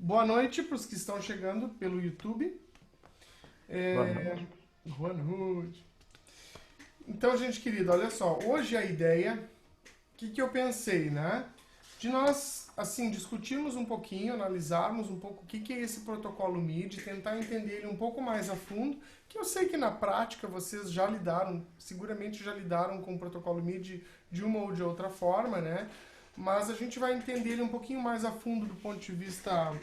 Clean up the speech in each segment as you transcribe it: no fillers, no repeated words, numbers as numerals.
Boa noite para os que estão chegando pelo YouTube. Boa É, noite. Boa noite. Então, gente querida, olha só. Hoje a ideia, o que eu pensei, né? De nós, assim, discutirmos um pouquinho, analisarmos um pouco o que é esse protocolo MIDI, tentar entender ele um pouco mais a fundo, que eu sei que na prática vocês já lidaram, seguramente já lidaram com o protocolo MIDI de uma ou de outra forma, né? Mas a gente vai entender ele um pouquinho mais a fundo do ponto de vista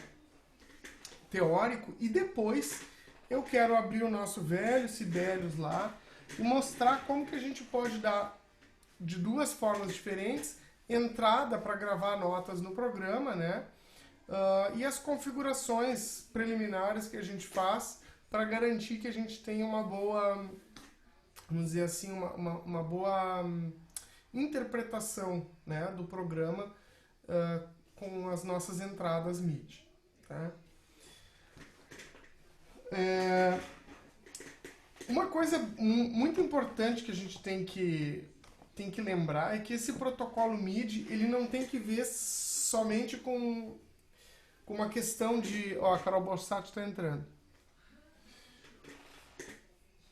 teórico e depois eu quero abrir o nosso velho Sibelius lá e mostrar como que a gente pode dar de duas formas diferentes entrada para gravar notas no programa, né? E as configurações preliminares que a gente faz para garantir que a gente tenha uma boa, vamos dizer assim, uma boa interpretação, né, do programa com as nossas entradas MIDI. Tá? É, Uma coisa muito importante que a gente tem que lembrar é que esse protocolo MIDI ele não tem que ver somente com uma questão de... Ó, a Carol Borsato está entrando.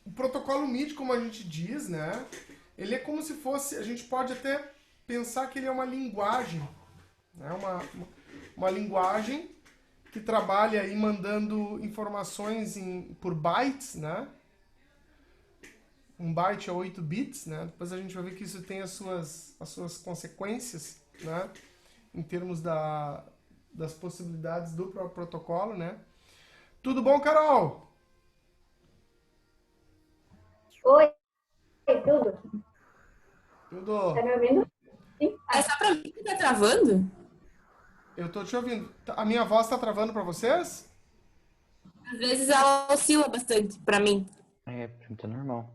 O protocolo MIDI, como a gente diz, né? Ele é como se fosse... A gente pode até pensar que ele é uma linguagem. Né? Uma linguagem que trabalha aí mandando informações por bytes, né? Um byte é 8 bits, né? Depois a gente vai ver que isso tem as suas consequências, né? Em termos das possibilidades do próprio protocolo, né? Tudo bom, Carol? Oi, tudo? Tá Tudo. me ouvindo? Sim? É só pra mim que tá travando? Eu tô te ouvindo. A minha voz tá travando pra vocês? Às vezes ela oscila bastante pra mim. Pra mim tá normal.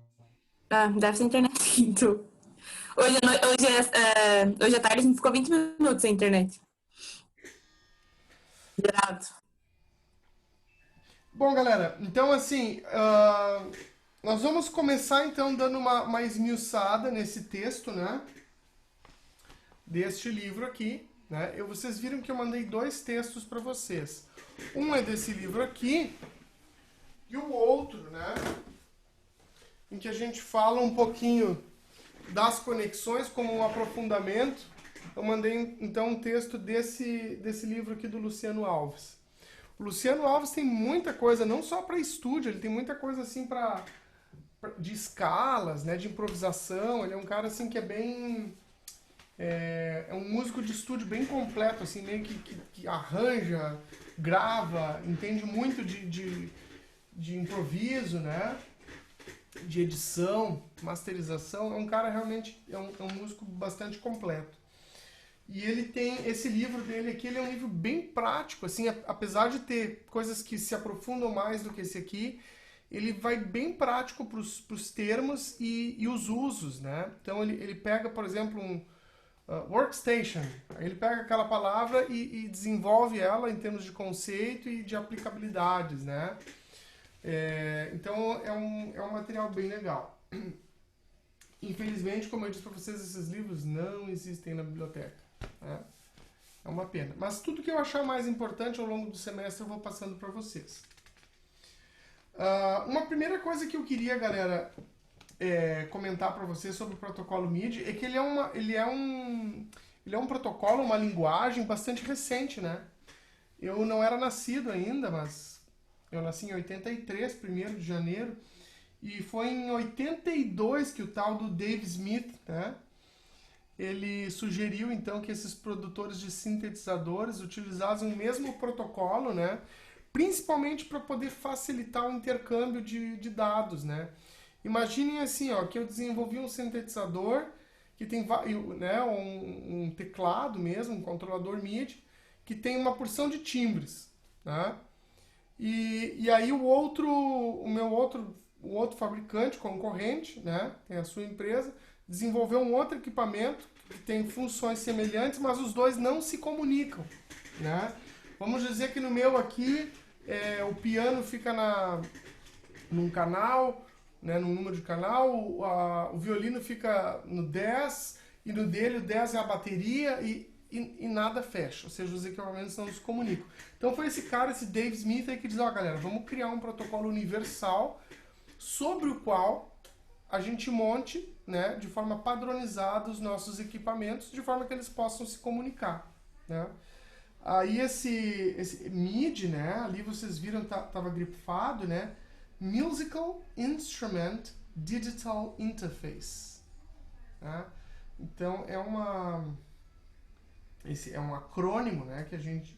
Ah, deve ser a internet então. Hoje à tarde a gente ficou 20 minutos sem internet. Gerado. Bom, galera, então assim, nós vamos começar então dando uma esmiuçada nesse texto, né? Deste livro aqui, né? Vocês viram que eu mandei dois textos para vocês. Um é desse livro aqui e o outro, né? Em que a gente fala um pouquinho das conexões como um aprofundamento. Eu mandei então um texto desse livro aqui do Luciano Alves. O Luciano Alves tem muita coisa, não só para estúdio, ele tem muita coisa assim de escalas, né, de improvisação. Ele é um cara assim que é bem é um músico de estúdio bem completo, assim, meio que arranja, grava, entende muito de improviso, né? De edição, masterização. É um cara realmente, é um músico bastante completo. E ele tem, esse livro dele aqui, ele é um livro bem prático, assim, apesar de ter coisas que se aprofundam mais do que esse aqui, ele vai bem prático para os termos e os usos, né? Então ele pega, por exemplo, um workstation. Aí ele pega aquela palavra e desenvolve ela em termos de conceito e de aplicabilidades, né? Então é um material bem legal. Infelizmente, como eu disse para vocês, esses livros não existem na biblioteca. Né? É uma pena. Mas tudo que eu achar mais importante ao longo do semestre eu vou passando para vocês. Uma primeira coisa que eu queria, galera, comentar para vocês sobre o protocolo MIDI é que ele é um protocolo, uma linguagem bastante recente, né? Eu não era nascido ainda, mas eu nasci em 83, 1º de janeiro, e foi em 82 que o tal do Dave Smith, né? Ele sugeriu então que esses produtores de sintetizadores utilizassem o mesmo protocolo, né? Principalmente para poder facilitar o intercâmbio de dados, né? Imaginem assim, ó, que eu desenvolvi um sintetizador que tem, né, um teclado mesmo, um controlador MIDI, que tem uma porção de timbres, né? E aí o outro fabricante concorrente, né, tem a sua empresa, desenvolveu um outro equipamento que tem funções semelhantes, mas os dois não se comunicam, né? Vamos dizer que no meu aqui o piano fica num canal, né, num número de canal, o violino fica no 10 e no dele o 10 é a bateria e e nada fecha, ou seja, os equipamentos não se comunicam. Então foi esse cara, esse Dave Smith aí que diz, ó galera, vamos criar um protocolo universal sobre o qual a gente monte, né, de forma padronizada os nossos equipamentos, de forma que eles possam se comunicar, né. Aí esse MIDI, né, ali vocês viram, tava grifado, né, Musical Instrument Digital Interface, né? Então esse é um acrônimo, né, que a gente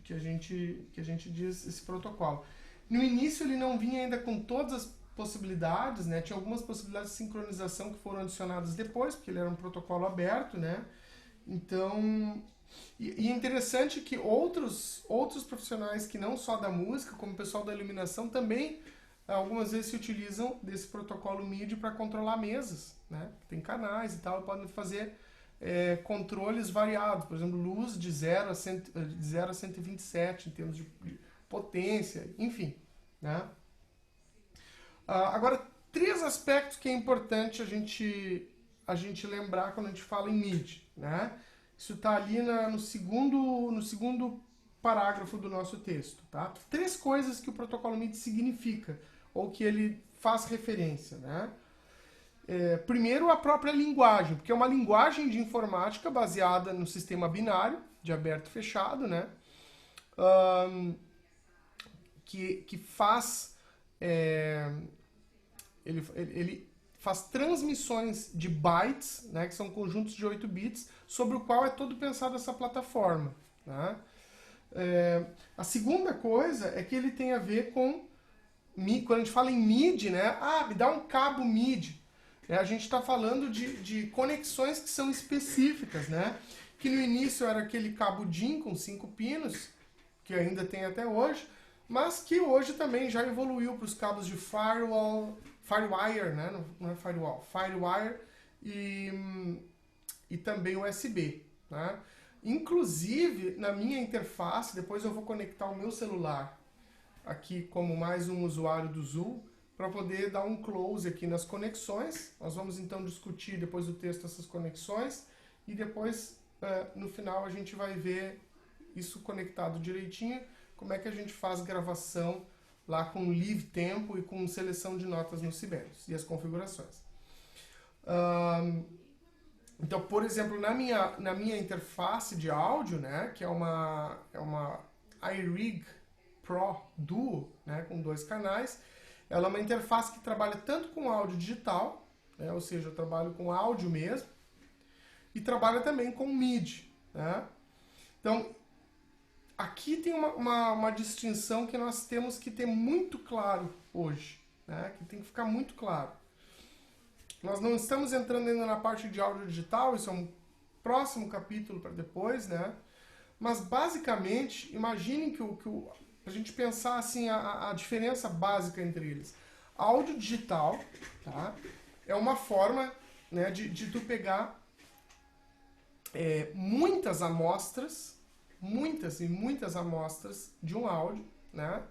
diz esse protocolo. No início ele não vinha ainda com todas as possibilidades, né? Tinha algumas possibilidades de sincronização que foram adicionadas depois, porque ele era um protocolo aberto, né? Então, e é interessante que outros profissionais que não só da música, como o pessoal da iluminação, também algumas vezes se utilizam desse protocolo MIDI para controlar mesas, né? Tem canais e tal, podem fazer controles variados, por exemplo, luz de 0 a 127 em termos de potência, enfim, né? Agora, 3 aspectos que é importante a gente lembrar quando a gente fala em MIDI, né? Isso está ali no segundo parágrafo do nosso texto, tá? 3 coisas que o protocolo MIDI significa, ou que ele faz referência, né? Primeiro, a própria linguagem, porque é uma linguagem de informática baseada no sistema binário, de aberto e fechado, né? Que faz... Ele faz transmissões de bytes, né, que são conjuntos de 8 bits, sobre o qual é todo pensado essa plataforma, né? A segunda coisa é que ele tem a ver com... Quando a gente fala em MIDI, né? Me dá um cabo MIDI. A gente está falando de conexões que são específicas, né? Que no início era aquele cabo DIN com 5 pinos, que ainda tem até hoje, mas que hoje também já evoluiu para os cabos de Firewire, né? Não é Firewall, Firewire e também USB, né? Inclusive, na minha interface, depois eu vou conectar o meu celular aqui como mais um usuário do Zoom, para poder dar um close aqui nas conexões. Nós vamos então discutir depois do texto essas conexões e depois, no final, a gente vai ver isso conectado direitinho, como é que a gente faz gravação lá com live tempo e com seleção de notas nos Sibelius e as configurações. Então, por exemplo, na minha interface de áudio, né, que é uma iRig Pro Duo, né, com 2 canais, ela é uma interface que trabalha tanto com áudio digital, né, ou seja, eu trabalho com áudio mesmo, e trabalha também com MIDI, né? Então, aqui tem uma distinção que nós temos que ter muito claro hoje, né? Que tem que ficar muito claro. Nós não estamos entrando ainda na parte de áudio digital, isso é um próximo capítulo para depois, né? Mas basicamente, imaginem que a gente pensar assim a diferença básica entre eles. Áudio digital, tá? É uma forma, né, de tu pegar muitas amostras, muitas e muitas amostras de um áudio, né?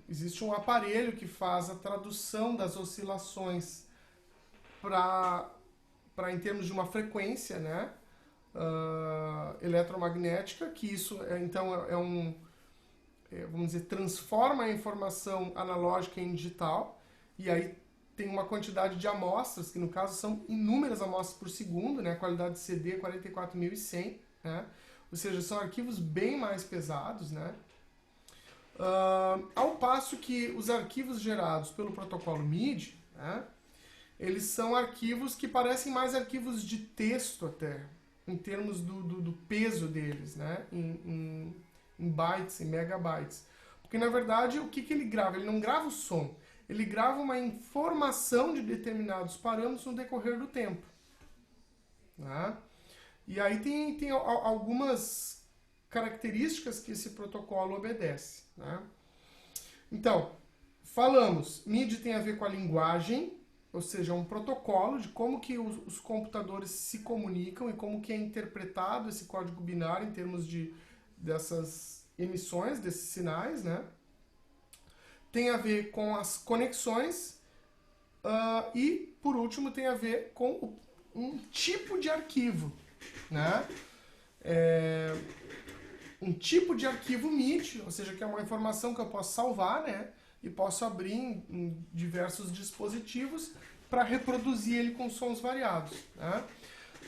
Existe um aparelho que faz a tradução das oscilações para em termos de uma frequência, né? Eletromagnética, que isso então vamos dizer, transforma a informação analógica em digital, e aí tem uma quantidade de amostras, que no caso são inúmeras amostras por segundo, né? A qualidade de CD é 44.100, né? Ou seja, são arquivos bem mais pesados, né? Ao passo que os arquivos gerados pelo protocolo MIDI, né? Eles são arquivos que parecem mais arquivos de texto até, em termos do peso deles, né? Em bytes, em megabytes. Porque, na verdade, o que ele grava? Ele não grava o som. Ele grava uma informação de determinados parâmetros no decorrer do tempo. Né? E aí tem algumas características que esse protocolo obedece. Né? Então, falamos, MIDI tem a ver com a linguagem, ou seja, um protocolo de como que os computadores se comunicam e como que é interpretado esse código binário em termos dessas emissões, desses sinais, né? Tem a ver com as conexões e, por último, tem a ver com um tipo de arquivo, né? um tipo de arquivo MIDI, ou seja, que é uma informação que eu posso salvar, né? E posso abrir em diversos dispositivos para reproduzir ele com sons variados, né?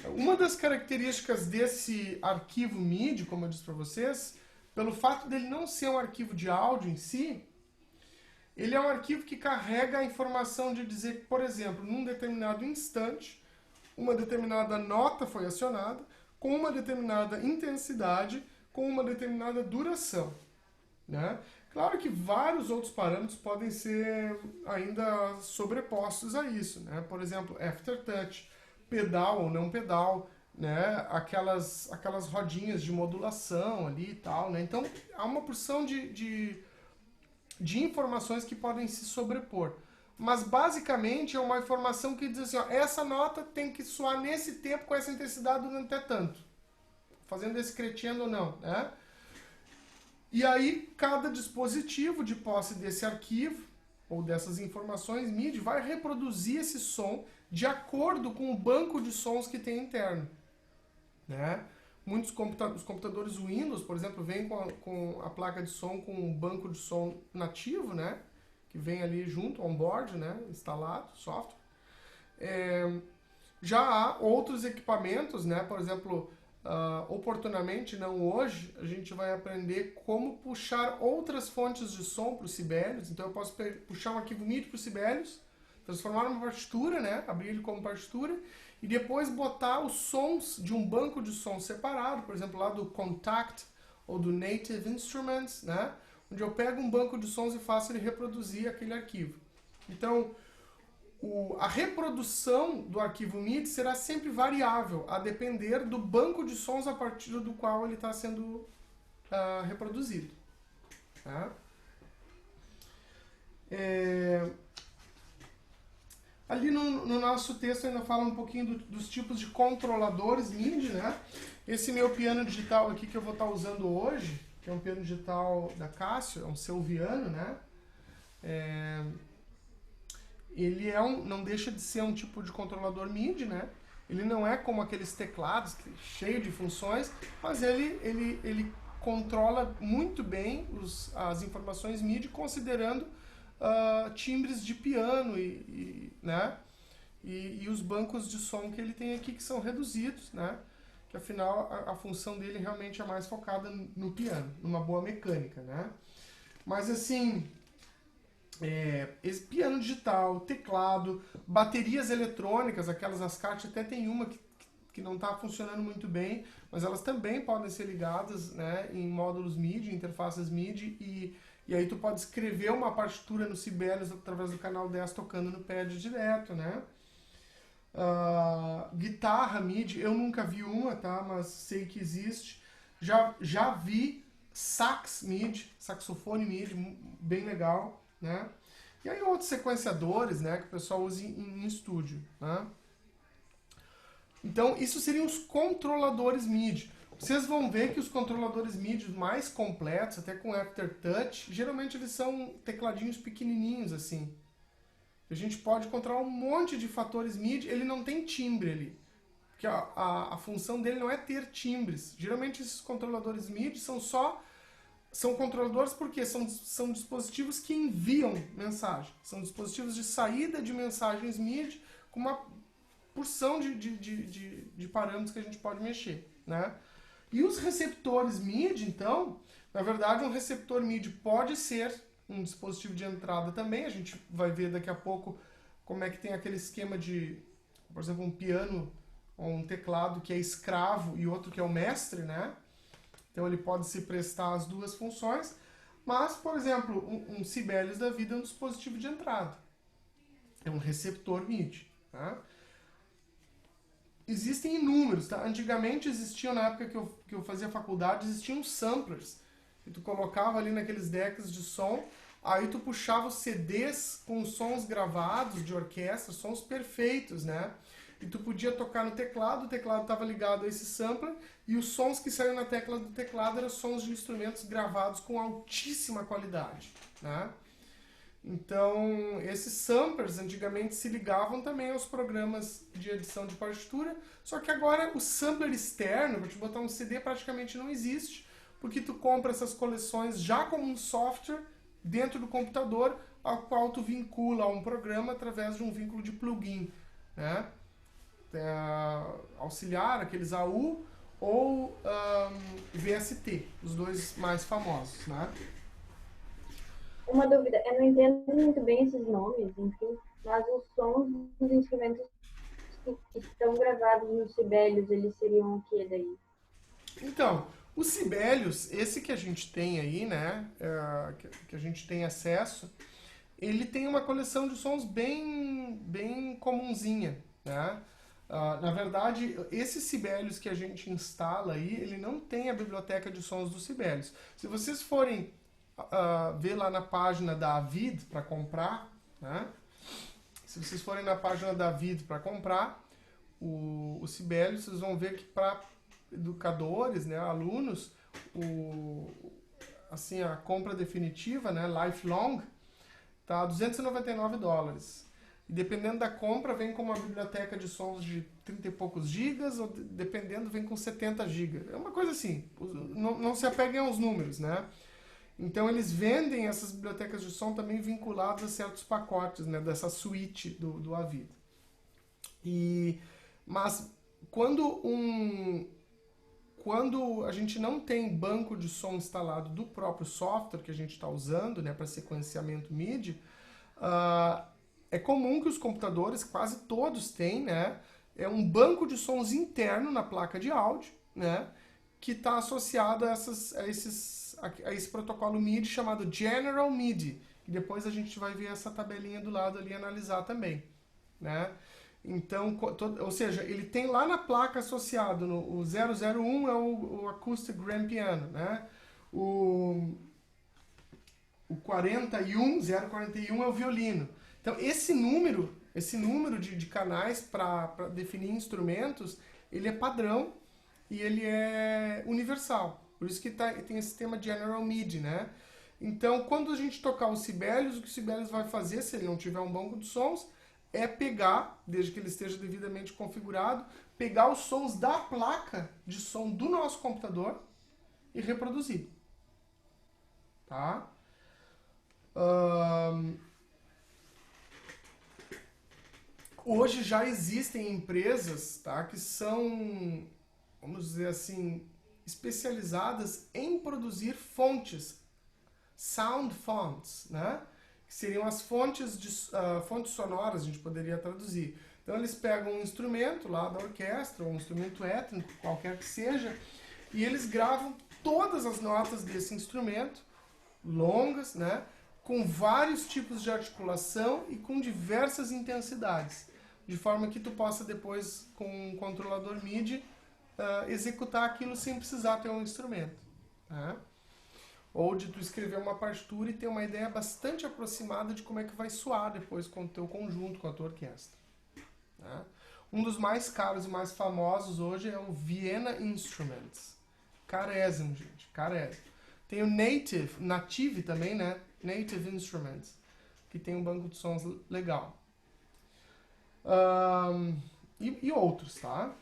Uma das características desse arquivo MIDI, como eu disse para vocês, pelo fato dele não ser um arquivo de áudio em si, ele é um arquivo que carrega a informação de dizer que, por exemplo, num determinado instante, uma determinada nota foi acionada, com uma determinada intensidade, com uma determinada duração, né? Claro que vários outros parâmetros podem ser ainda sobrepostos a isso, né? Por exemplo, aftertouch, pedal ou não pedal, né? Aquelas rodinhas de modulação ali e tal, né? Então, há uma porção de informações que podem se sobrepor. Mas, basicamente, é uma informação que diz assim, ó, essa nota tem que soar nesse tempo com essa intensidade durante até tanto. Fazendo esse crescendo ou não, né? E aí, cada dispositivo de posse desse arquivo, ou dessas informações MIDI, vai reproduzir esse som de acordo com o banco de sons que tem interno, né? Muitos os computadores Windows, por exemplo, vêm com a placa de som com um banco de som nativo, né? Que vem ali junto, on-board, né? Instalado, software. Já há outros equipamentos, né? Por exemplo, oportunamente, não hoje, a gente vai aprender como puxar outras fontes de som para os Sibelius. Então eu posso puxar um arquivo MIDI para os Sibelius, transformar numa partitura, né? Abrir ele como partitura e depois botar os sons de um banco de sons separado, por exemplo, lá do Kontakt ou do Native Instruments, né? Onde eu pego um banco de sons e faço ele reproduzir aquele arquivo. Então, a reprodução do arquivo MIDI será sempre variável, a depender do banco de sons a partir do qual ele está sendo reproduzido. Tá? Ali no nosso texto ainda fala um pouquinho dos tipos de controladores MIDI, né? Esse meu piano digital aqui que eu vou estar usando hoje, que é um piano digital da Casio, é um Selviano, né? Ele não deixa de ser um tipo de controlador MIDI, né? Ele não é como aqueles teclados cheio de funções, mas ele controla muito bem as informações MIDI, considerando timbres de piano né? E os bancos de som que ele tem aqui, que são reduzidos, né? Que afinal a função dele realmente é mais focada no piano, numa boa mecânica, né? Mas assim, esse piano digital, teclado, baterias eletrônicas, aquelas Ascart, até tem uma que não está funcionando muito bem, mas elas também podem ser ligadas, né, em módulos MIDI, interfaces MIDI, e aí tu pode escrever uma partitura no Sibelius através do canal 10 tocando no pad direto, né? Guitarra MIDI, eu nunca vi uma, tá? Mas sei que existe. Já vi sax MIDI, saxofone MIDI, bem legal, né? E aí outros sequenciadores, né, que o pessoal usa em estúdio, né? Então, isso seriam os controladores MIDI. Vocês vão ver que os controladores MIDI mais completos, até com aftertouch, geralmente eles são tecladinhos pequenininhos, assim. A gente pode controlar um monte de fatores MIDI, ele não tem timbre ali. Porque a função dele não é ter timbres. Geralmente esses controladores MIDI são controladores porque são dispositivos que enviam mensagem. São dispositivos de saída de mensagens MIDI com uma porção de parâmetros que a gente pode mexer, né? E os receptores MIDI, então, na verdade, um receptor MIDI pode ser um dispositivo de entrada também. A gente vai ver daqui a pouco como é que tem aquele esquema de, por exemplo, um piano ou um teclado que é escravo e outro que é o mestre, né? Então ele pode se prestar às duas funções. Mas, por exemplo, um Sibelius da vida é um dispositivo de entrada. É um receptor MIDI, tá? Existem inúmeros, tá? Antigamente existiam, na época que eu fazia faculdade, existiam samplers. Que tu colocava ali naqueles decks de som, aí tu puxava os CDs com sons gravados de orquestra, sons perfeitos, né? E tu podia tocar no teclado, o teclado estava ligado a esse sampler, e os sons que saíam na tecla do teclado eram sons de instrumentos gravados com altíssima qualidade, né? Então, esses samplers antigamente se ligavam também aos programas de edição de partitura, só que agora o sampler externo, para te botar um CD, praticamente não existe, porque tu compra essas coleções já como um software dentro do computador, ao qual tu vincula a um programa através de um vínculo de plugin, né? Auxiliar, aqueles AU ou VST, os dois mais famosos, né? Uma dúvida, eu não entendo muito bem esses nomes, enfim, mas os sons dos instrumentos que estão gravados nos Sibelius, eles seriam o que daí? Então, os Sibelius, esse que a gente tem aí, né, que a gente tem acesso, ele tem uma coleção de sons bem comunzinha, né? Na verdade, esse Sibelius que a gente instala aí, ele não tem a biblioteca de sons do Sibelius. Se vocês forem ver lá na página da Avid para comprar, né? Se vocês forem na página da Avid para comprar o Sibelius, vocês vão ver que para educadores, né, alunos, assim, a compra definitiva, né, lifelong, tá $299. E dependendo da compra, vem com uma biblioteca de sons de 30 e poucos gigas, ou dependendo, vem com 70 gigas. É uma coisa assim, não se apeguem aos números, né? Então eles vendem essas bibliotecas de som também vinculadas a certos pacotes, né, dessa suíte do Avid. Mas quando a gente não tem banco de som instalado do próprio software que a gente está usando, né, para sequenciamento MIDI, é comum que os computadores, quase todos têm, né, um banco de sons interno na placa de áudio, né, que está associado a esse protocolo MIDI chamado General MIDI. E depois a gente vai ver essa tabelinha do lado ali e analisar também, né? Então, ou seja, ele tem lá na placa associado, o 001 é o Acoustic Grand Piano, né? O 041 é o violino. Então, esse número de canais para definir instrumentos, ele é padrão e ele é universal. Por isso que tem esse sistema General MIDI, né? Então, quando a gente tocar o Sibelius, o que o Sibelius vai fazer, se ele não tiver um banco de sons, é pegar, desde que ele esteja devidamente configurado, pegar os sons da placa de som do nosso computador e reproduzir. Tá? Hoje já existem empresas, tá, que são, vamos dizer assim, especializadas em produzir fontes, sound fonts, né? Que seriam as fontes sonoras, a gente poderia traduzir. Então eles pegam um instrumento lá da orquestra, ou um instrumento étnico, qualquer que seja, e eles gravam todas as notas desse instrumento, longas, né? Com vários tipos de articulação e com diversas intensidades, de forma que tu possa depois, com um controlador MIDI, executar aquilo sem precisar ter um instrumento, né? Ou de tu escrever uma partitura e ter uma ideia bastante aproximada de como é que vai soar depois com o teu conjunto, com a tua orquestra, né? Um dos mais caros e mais famosos hoje é o Vienna Instruments. Carésimo, gente, carésimo. Tem o Native também, né? Native Instruments, que tem um banco de sons legal. E outros, tá?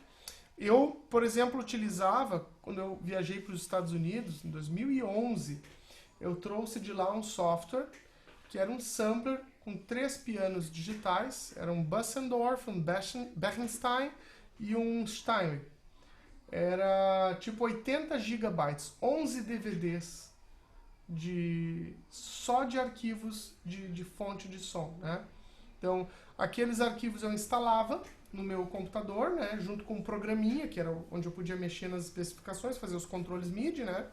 Eu, por exemplo, utilizava, quando eu viajei para os Estados Unidos, em 2011, eu trouxe de lá um software que era um sampler com 3 pianos digitais, era um Bussendorf, um Beckenstein e um Steinway. Era tipo 80 gigabytes, 11 DVDs só de arquivos de fonte de som, né? Então, aqueles arquivos eu instalava no meu computador, né, junto com um programinha, que era onde eu podia mexer nas especificações, fazer os controles MIDI, né?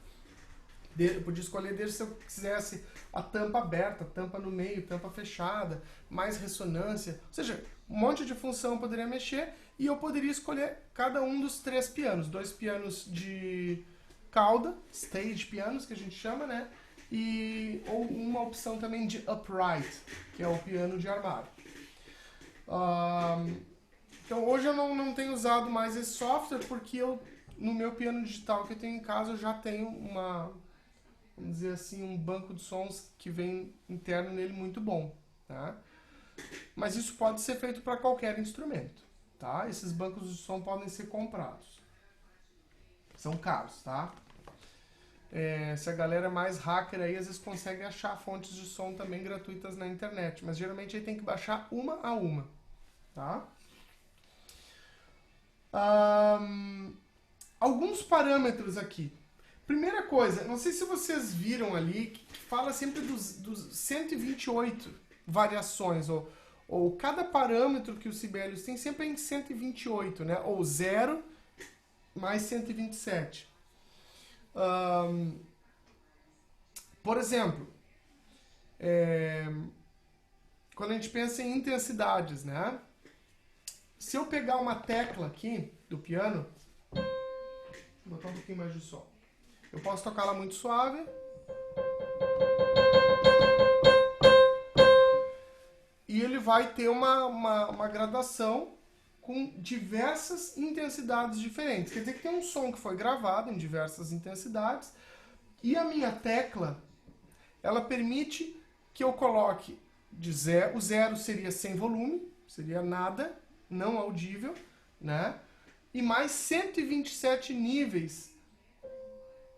Eu podia escolher desde se eu quisesse a tampa aberta, tampa no meio, tampa fechada, mais ressonância, ou seja, um monte de função eu poderia mexer e eu poderia escolher cada um dos 3 pianos, 2 pianos de cauda, stage pianos que a gente chama, né? Ou uma opção também de upright, que é o piano de armário. Então hoje eu não tenho usado mais esse software porque no meu piano digital que eu tenho em casa eu já tenho vamos dizer assim, um banco de sons que vem interno nele muito bom, tá? Mas isso pode ser feito para qualquer instrumento, tá? Esses bancos de som podem ser comprados. São caros, tá? Se a galera é mais hacker aí, às vezes consegue achar fontes de som também gratuitas na internet, mas geralmente aí tem que baixar uma a uma, tá? Alguns parâmetros aqui. Primeira coisa, não sei se vocês viram ali, que fala sempre dos 128 variações, ou cada parâmetro que o Sibelius tem sempre é em 128, né? Ou 0 mais 127. Por exemplo, quando a gente pensa em intensidades, né? Se eu pegar uma tecla aqui do piano, vou botar um pouquinho mais de som. Eu posso tocar ela muito suave. E ele vai ter uma gradação com diversas intensidades diferentes. Quer dizer que tem um som que foi gravado em diversas intensidades e a minha tecla, ela permite que eu coloque de zero. O zero seria sem volume, seria nada, não audível, né? E mais 127 níveis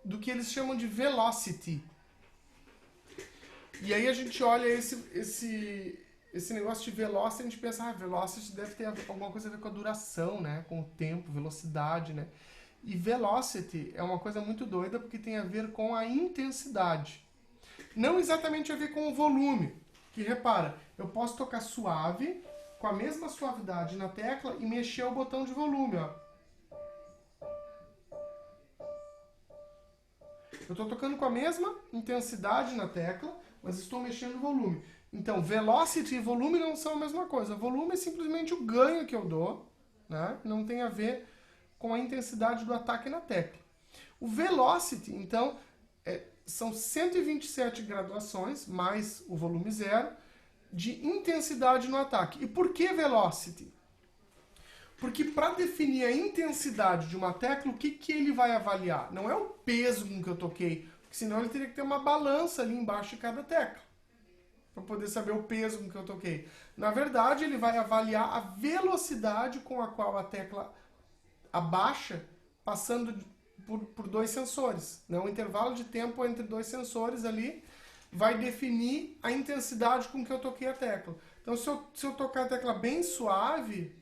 do que eles chamam de velocity. E aí a gente olha esse negócio de velocity, a gente pensa, velocity deve ter alguma coisa a ver com a duração, né? Com o tempo, velocidade, né? E velocity é uma coisa muito doida porque tem a ver com a intensidade. Não exatamente a ver com o volume. Que repara, eu posso tocar suave, com a mesma suavidade na tecla e mexer o botão de volume, ó. Eu estou tocando com a mesma intensidade na tecla, mas estou mexendo o volume. Então, velocity e volume não são a mesma coisa. Volume é simplesmente o ganho que eu dou, né? Não tem a ver com a intensidade do ataque na tecla. O velocity, então, são 127 graduações, mais o volume zero, de intensidade no ataque. E por que velocity? Porque para definir a intensidade de uma tecla, o que ele vai avaliar? Não é o peso com que eu toquei, porque senão ele teria que ter uma balança ali embaixo de cada tecla, para poder saber o peso com que eu toquei. Na verdade, ele vai avaliar a velocidade com a qual a tecla abaixa, passando por dois sensores. Né? Um intervalo de tempo entre dois sensores ali vai definir a intensidade com que eu toquei a tecla. Então, se eu tocar a tecla bem suave,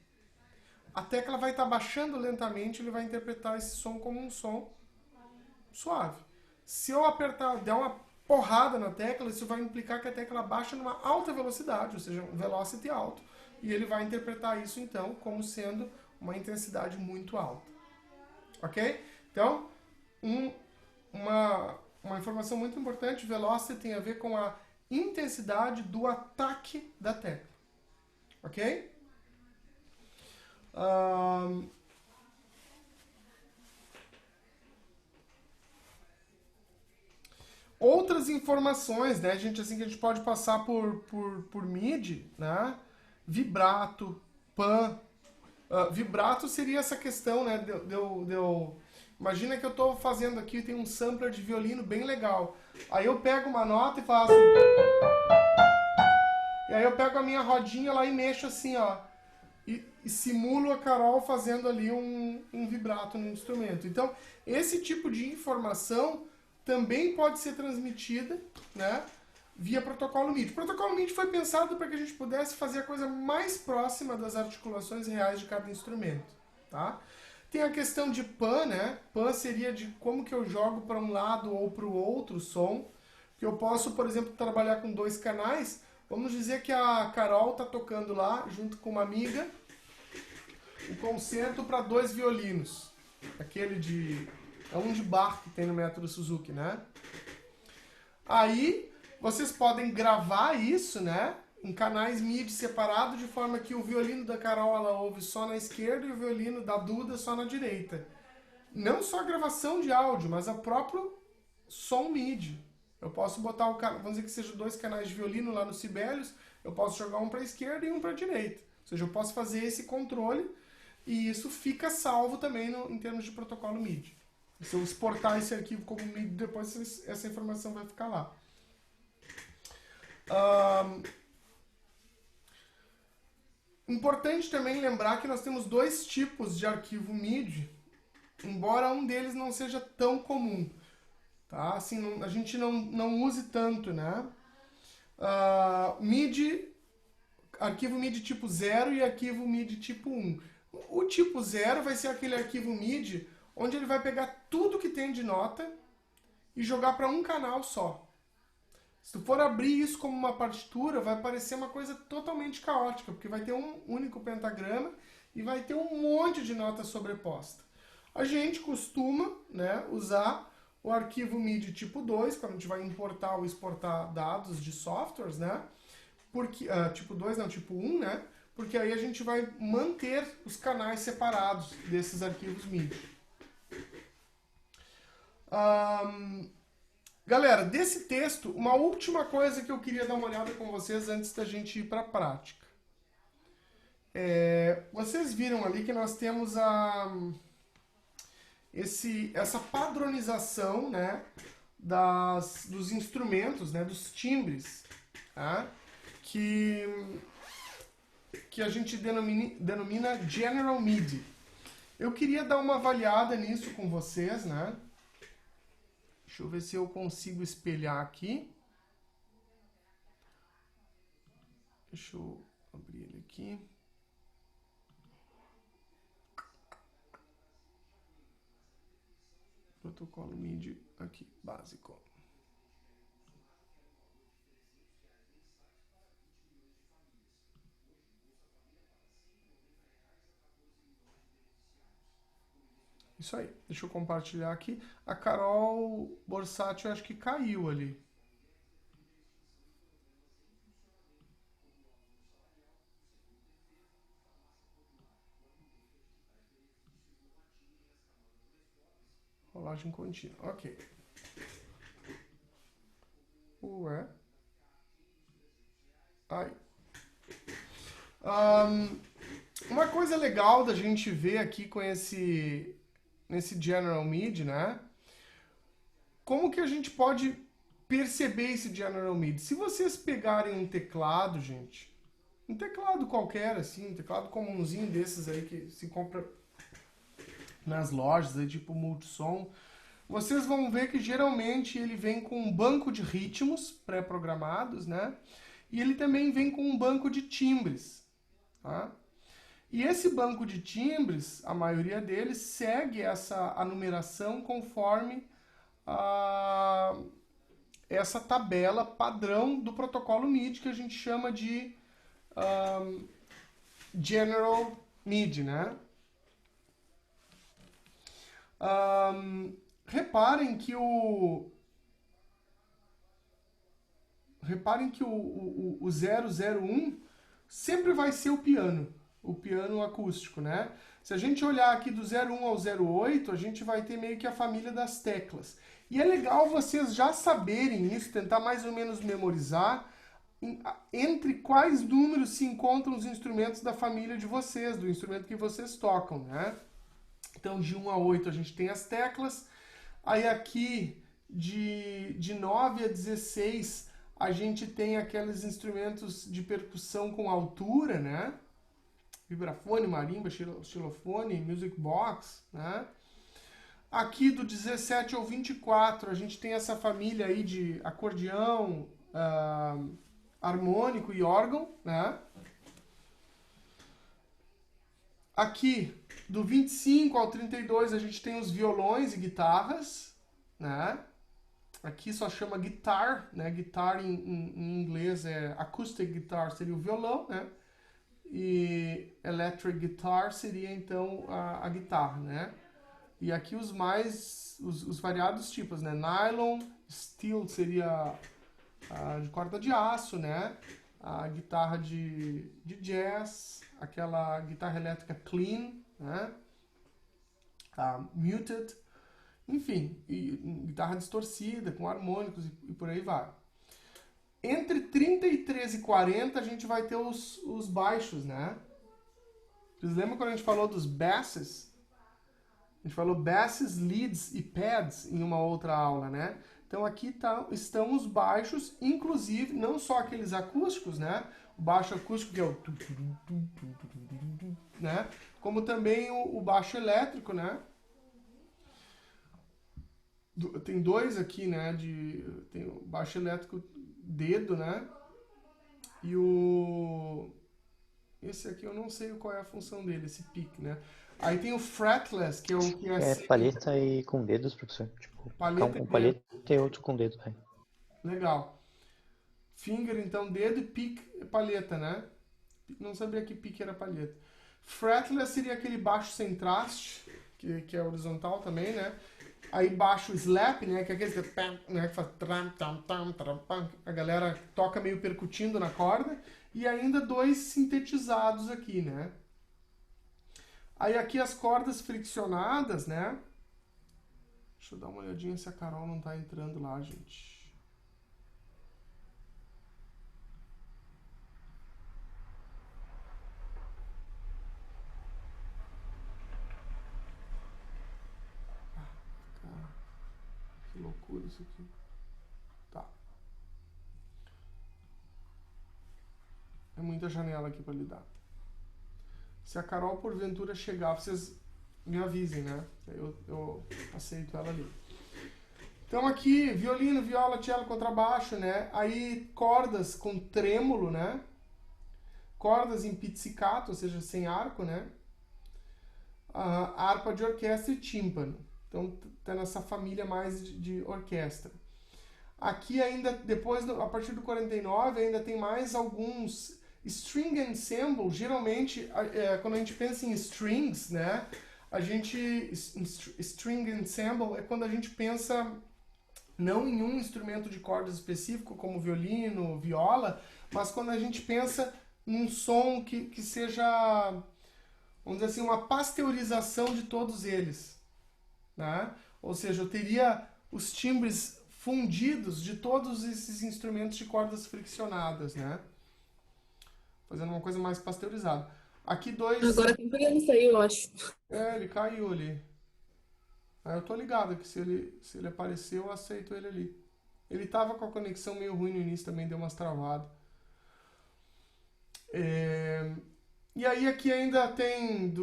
a tecla vai estar baixando lentamente, ele vai interpretar esse som como um som suave. Se eu der uma porrada na tecla, isso vai implicar que a tecla baixa numa alta velocidade, ou seja, um velocity alto, e ele vai interpretar isso, então, como sendo uma intensidade muito alta. Ok? Então, uma informação muito importante, velocity tem a ver com a intensidade do ataque da tecla. Ok? Outras informações, né, gente, assim que a gente pode passar por MIDI, né? Vibrato, pan. Vibrato seria essa questão, né? Imagina que eu estou fazendo aqui, tem um sampler de violino bem legal. Aí eu pego uma nota e faço. E aí eu pego a minha rodinha lá e mexo assim, ó. E simulo a Carol fazendo ali um vibrato no instrumento. Então, esse tipo de informação também pode ser transmitida, né, via protocolo MIDI. O protocolo MIDI foi pensado para que a gente pudesse fazer a coisa mais próxima das articulações reais de cada instrumento. Tá? Tem a questão de pan, né? Pan seria de como que eu jogo para um lado ou para o outro som. Que eu posso, por exemplo, trabalhar com dois canais. Vamos dizer que a Carol está tocando lá, junto com uma amiga, o concerto para dois violinos. Aquele é um de Bach que tem no método Suzuki, né? Aí, vocês podem gravar isso, né? Em canais MIDI separados, de forma que o violino da Carol ela ouve só na esquerda e o violino da Duda só na direita. Não só a gravação de áudio, mas o próprio som MIDI. Eu posso botar vamos dizer que seja dois canais de violino lá no Sibelius, eu posso jogar um para a esquerda e um para a direita. Ou seja, eu posso fazer esse controle e isso fica salvo também em termos de protocolo MIDI. Se eu exportar esse arquivo como MIDI, depois essa informação vai ficar lá. Importante também lembrar que nós temos dois tipos de arquivo MIDI, embora um deles não seja tão comum. Tá? Assim, a gente não use tanto, né? MIDI, arquivo MIDI tipo 0 e arquivo MIDI tipo 1. O tipo 0 vai ser aquele arquivo MIDI onde ele vai pegar tudo que tem de nota e jogar para um canal só. Se tu for abrir isso como uma partitura, vai parecer uma coisa totalmente caótica, porque vai ter um único pentagrama e vai ter um monte de notas sobreposta. A gente costuma, né, usar o arquivo MIDI tipo 2, quando a gente vai importar ou exportar dados de softwares, né? Porque, tipo 2 não, tipo 1, né? Porque aí a gente vai manter os canais separados desses arquivos MIDI. Galera, desse texto, uma última coisa que eu queria dar uma olhada com vocês antes da gente ir para a prática. Vocês viram ali que nós temos essa padronização, né, dos instrumentos, né, dos timbres, tá? que a gente denomina General MIDI. Eu queria dar uma avaliada nisso com vocês, né? Deixa eu ver se eu consigo espelhar aqui. Deixa eu abrir ele aqui. Protocolo MIDI aqui, básico. Isso aí, deixa eu compartilhar aqui. A Carol Borsati, eu acho que caiu ali. Rolagem contínua, ok. Ué. Aí. Uma coisa legal da gente ver aqui com nesse General MIDI, né? Como que a gente pode perceber esse General MIDI? Se vocês pegarem um teclado, gente, um teclado qualquer, assim, um teclado comumzinho desses aí que se compra nas lojas, aí, tipo Multisom, vocês vão ver que geralmente ele vem com um banco de ritmos pré-programados, né? E ele também vem com um banco de timbres, tá? E esse banco de timbres, a maioria deles, segue a numeração conforme essa tabela padrão do protocolo MIDI, que a gente chama de General MIDI, né? Reparem que o 001 sempre vai ser o piano acústico, né? Se a gente olhar aqui do 01 ao 08, a gente vai ter meio que a família das teclas. E é legal vocês já saberem isso, tentar mais ou menos memorizar entre quais números se encontram os instrumentos da família de vocês, do instrumento que vocês tocam, né? Então, de 1 a 8 a gente tem as teclas. Aí aqui, de 9 a 16, a gente tem aqueles instrumentos de percussão com altura, né? Vibrafone, marimba, xilofone, music box, né? Aqui do 17 ao 24, a gente tem essa família aí de acordeão, harmônico e órgão, né? Aqui, do 25 ao 32, a gente tem os violões e guitarras, né? Aqui só chama guitar, né? Guitar em inglês é acoustic guitar, seria o violão, né? E electric guitar seria então a guitarra, né? E aqui os variados tipos, né? Nylon, steel seria de corda de aço, né? A guitarra de jazz, aquela guitarra elétrica clean, né? Muted, enfim, e guitarra distorcida, com harmônicos e por aí vai. Entre 33 e 40 a gente vai ter os baixos, né? Vocês lembram quando a gente falou dos basses? A gente falou basses, leads e pads em uma outra aula, né? Então aqui estão os baixos, inclusive não só aqueles acústicos, né? O baixo acústico que é o né? Como também o baixo elétrico, né? Tem dois aqui, né? Tem o baixo elétrico dedo, né? E esse aqui eu não sei qual é a função dele, esse pick, né? Aí tem o fretless, que é o que É palheta e com dedos, professor. Tipo, ficar um palheta e com dedo. palheta e outro com dedo. É. Legal. Finger, então, dedo e pick é palheta, né? Não sabia que pick era palheta. Fretless seria aquele baixo sem traste, que é horizontal também, né? Aí baixo slap, né? Que é aquele que faz tram, tam, tam, tram, pam. A galera toca meio percutindo na corda. E ainda dois sintetizados aqui, né? Aí aqui as cordas friccionadas, né? Deixa eu dar uma olhadinha se a Carol não tá entrando lá, gente. Cara, que loucura isso aqui. Tá. É muita janela aqui pra lidar. Se a Carol porventura chegar, vocês me avisem, né? Eu aceito ela ali. Então aqui, violino, viola, cello, contrabaixo, né? Aí cordas com trêmulo, né? Cordas em pizzicato, ou seja, sem arco, né? Harpa de orquestra e tímpano. Então tá nessa família mais de orquestra. Aqui ainda, depois, a partir do 49, ainda tem mais alguns string ensemble. Geralmente, quando a gente pensa em strings, né? String ensemble é quando a gente pensa não em um instrumento de cordas específico, como violino, viola, mas quando a gente pensa num som que seja, vamos dizer assim, uma pasteurização de todos eles, né? Ou seja, eu teria os timbres fundidos de todos esses instrumentos de cordas friccionadas, né? Fazendo uma coisa mais pasteurizada. Aqui dois... Agora tem piano saiu, eu acho. Ele caiu ali. Aí eu tô ligado que se ele aparecer, eu aceito ele ali. Ele tava com a conexão meio ruim no início, também deu umas travadas. E aí aqui ainda tem,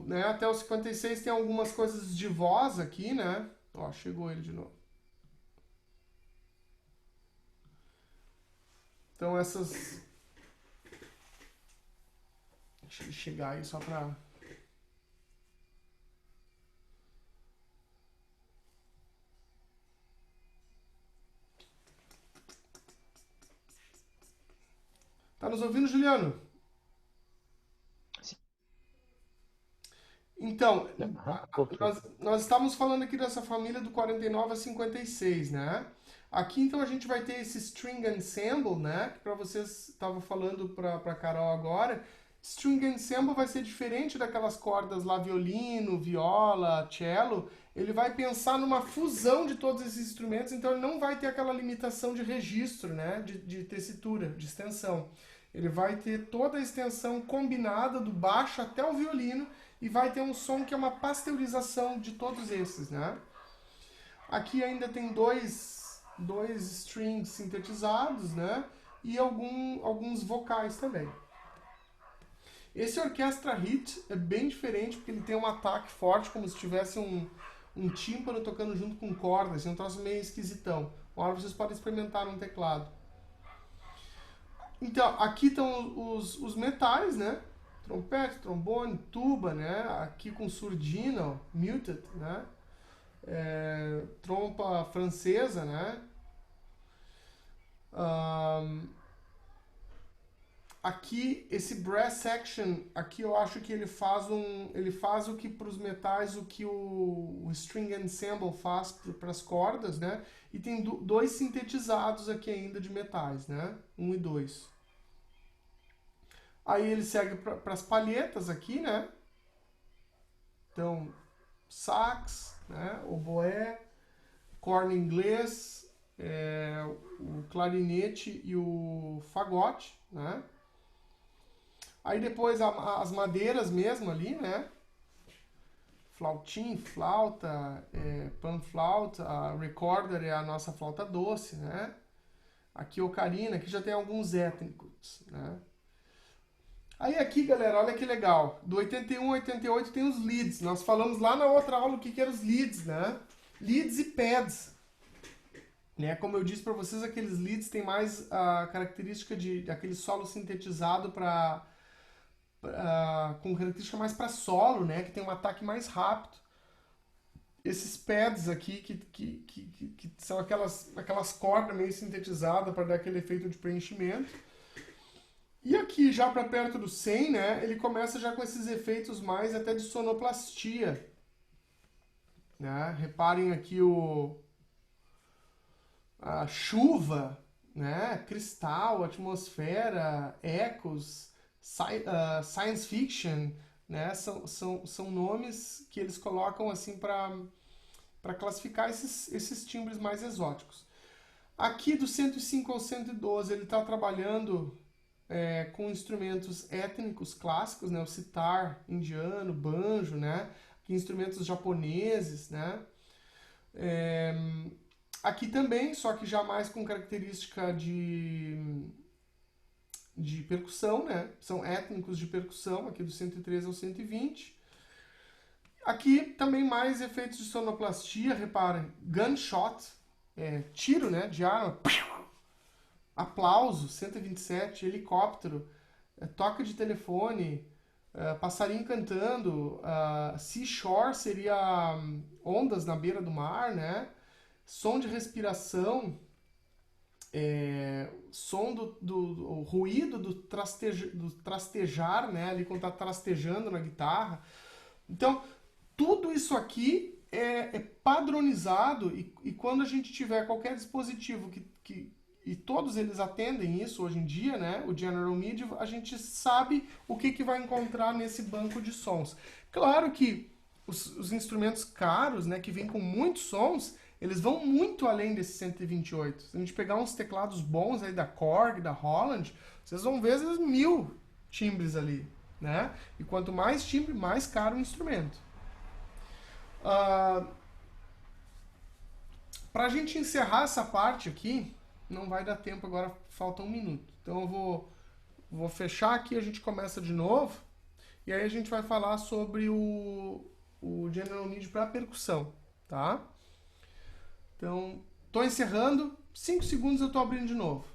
né, até os 56 tem algumas coisas de voz aqui, né? Ó, chegou ele de novo. Então essas... Deixa ele chegar aí só pra... Tá nos ouvindo, Juliano? Sim. Então, Voltou. nós estávamos falando aqui dessa família do 49 a 56, né? Aqui então a gente vai ter esse string ensemble, né? Que para vocês estava falando para Carol agora. String ensemble vai ser diferente daquelas cordas lá, violino, viola, cello. Ele vai pensar numa fusão de todos esses instrumentos, então ele não vai ter aquela limitação de registro, né? De tessitura, de extensão. Ele vai ter toda a extensão combinada do baixo até o violino e vai ter um som que é uma pasteurização de todos esses, né? Aqui ainda tem dois strings sintetizados, né? E alguns vocais também. Esse Orquestra Hit é bem diferente porque ele tem um ataque forte, como se tivesse um tímpano tocando junto com cordas, é um troço meio esquisitão. Uma hora vocês podem experimentar no teclado. Então, aqui estão os metais, né? Trompete, trombone, tuba, né? Aqui com surdina, ó, muted, né? Trompa francesa, né? Aqui, esse brass section, aqui eu acho que ele faz o que para os metais, o que o string ensemble faz para as cordas, né? E tem dois sintetizados aqui ainda de metais, né? 1 e 2. Aí ele segue para as palhetas aqui, né? Então, sax, né? Oboé, corno inglês, o clarinete e o fagote, né? Aí depois as madeiras mesmo ali, né? flautim, flauta, panflauta, a recorder é a nossa flauta doce, né? Aqui ocarina, aqui já tem alguns étnicos, né? Aí aqui, galera, olha que legal. Do 81 ao 88 tem os leads. Nós falamos lá na outra aula o que eram os leads, né? Leads e pads. Né? Como eu disse para vocês, aqueles leads têm mais a característica de aquele solo sintetizado com característica mais para solo, né? Que tem um ataque mais rápido. Esses pads aqui, que são aquelas cordas meio sintetizadas para dar aquele efeito de preenchimento. E aqui, já para perto do 100, né, ele começa já com esses efeitos mais até de sonoplastia. Né? Reparem aqui a chuva, né, cristal, atmosfera, ecos, science fiction, né, são nomes que eles colocam assim para classificar esses timbres mais exóticos. Aqui do 105 ao 112 ele está trabalhando com instrumentos étnicos clássicos, né? O sitar indiano, banjo, né? Instrumentos japoneses, né? Aqui também, só que já mais com característica de percussão, né? São étnicos de percussão, aqui do 113 ao 120. Aqui também mais efeitos de sonoplastia, reparem, gunshot, tiro, né? De arma, aplauso, 127, helicóptero, toca de telefone, passarinho cantando, seashore seria ondas na beira do mar, né? Som de respiração, som o ruído do trastejar, né? Ali quando tá trastejando na guitarra. Então, tudo isso aqui é padronizado e quando a gente tiver qualquer dispositivo e todos eles atendem isso hoje em dia, né? O General MIDI, a gente sabe o que vai encontrar nesse banco de sons. Claro que os instrumentos caros, né, que vêm com muitos sons, eles vão muito além desse 128. Se a gente pegar uns teclados bons aí da Korg, da Holland, vocês vão ver às vezes 1000 timbres ali, né? E quanto mais timbre, mais caro o instrumento. Pra gente encerrar essa parte aqui, não vai dar tempo agora, falta 1 minuto. Então eu vou fechar aqui, a gente começa de novo. E aí a gente vai falar sobre o General MIDI para percussão, tá? Então, tô encerrando, 5 segundos eu tô abrindo de novo.